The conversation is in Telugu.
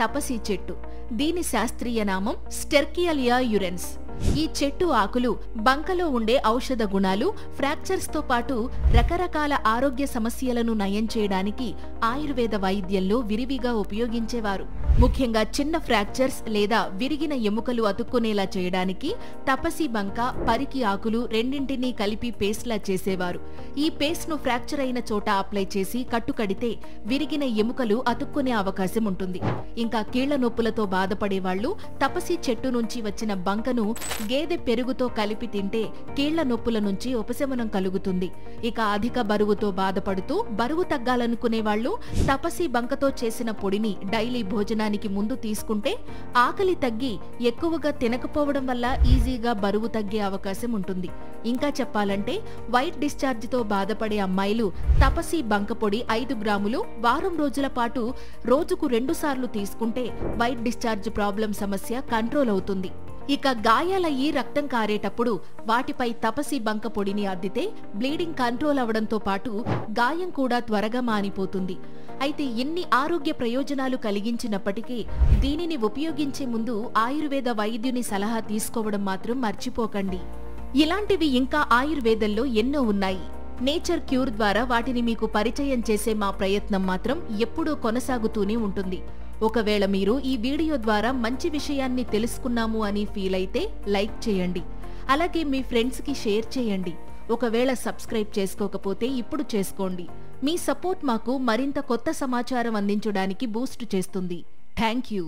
తపసి చెట్టు. దీని శాస్త్రీయ నామం స్టెర్కియలియా యురెన్స్. ఈ చెట్టు ఆకులు బంకలో ఉండే ఔషధ గుణాలు, ఫ్రాక్చర్స్ తో పాటు రకరకాల ఆరోగ్య సమస్యలను నయం చేయడానికి ఆయుర్వేద వైద్యంలో విరివిగా ఉపయోగించేవారు. ముఖ్యంగా చిన్న ఫ్రాక్చర్స్ లేదా విరిగిన ఎముకలు అతుక్కునేలా చేయడానికి తపసి బంక, పరికి ఆకులు రెండింటినీ కలిపి పేస్ట్లా చేసేవారు. ఈ పేస్ట్ ను ఫ్రాక్చర్ అయిన చోట అప్లై చేసి కట్టుకడితే విరిగిన ఎముకలు అతుక్కునే అవకాశం ఉంటుంది. ఇంకా కీళ్ల నొప్పులతో బాధపడేవాళ్లు తపసి చెట్టు నుంచి వచ్చిన బంకను గేదె పెరుగుతో కలిపి తింటే కీళ్ల నొప్పుల నుంచి ఉపశమనం కలుగుతుంది. ఇక అధిక బరువుతో బాధపడుతూ బరువు తగ్గాలనుకునేవాళ్లు తపసి బంకతో చేసిన పొడిని డైలీ భోజనానికి ముందు తీసుకుంటే ఆకలి తగ్గి ఎక్కువగా తినకపోవడం వల్ల ఈజీగా బరువు తగ్గే అవకాశం ఉంటుంది. ఇంకా చెప్పాలంటే వైట్ డిశ్చార్జ్ తో బాధపడే అమ్మాయిలు తపసి బంక పొడి 5 గ్రాములు వారం రోజుల పాటు రోజుకు 2 సార్లు తీసుకుంటే వైట్ డిశ్చార్జ్ ప్రాబ్లం సమస్య కంట్రోల్ అవుతుంది. ఇక గాయాలయ్యి రక్తం కారేటప్పుడు వాటిపై తపసి బంక పొడిని అద్దితే బ్లీడింగ్ కంట్రోల్ అవడంతో పాటు గాయం కూడా త్వరగా మానిపోతుంది. అయితే ఎన్ని ఆరోగ్య ప్రయోజనాలు కలిగించినప్పటికీ దీనిని ఉపయోగించే ముందు ఆయుర్వేద వైద్యుని సలహా తీసుకోవడం మాత్రం మర్చిపోకండి. ఇలాంటివి ఇంకా ఆయుర్వేదంలో ఎన్నో ఉన్నాయి. నేచర్ క్యూర్ ద్వారా వాటిని మీకు పరిచయం చేసే మా ప్రయత్నం మాత్రం ఎప్పుడూ కొనసాగుతూనే ఉంటుంది. ఒకవేళ మీరు ఈ వీడియో ద్వారా మంచి విషయాన్ని తెలుసుకున్నాము అని ఫీల్ అయితే లైక్ చేయండి. అలాగే మీ ఫ్రెండ్స్ కి షేర్ చేయండి. ఒకవేళ సబ్స్క్రైబ్ చేసుకోకపోతే ఇప్పుడు చేసుకోండి. మీ సపోర్ట్ మాకు మరింత కొత్త సమాచారం అందించడానికి బూస్ట్ చేస్తుంది. Thank you.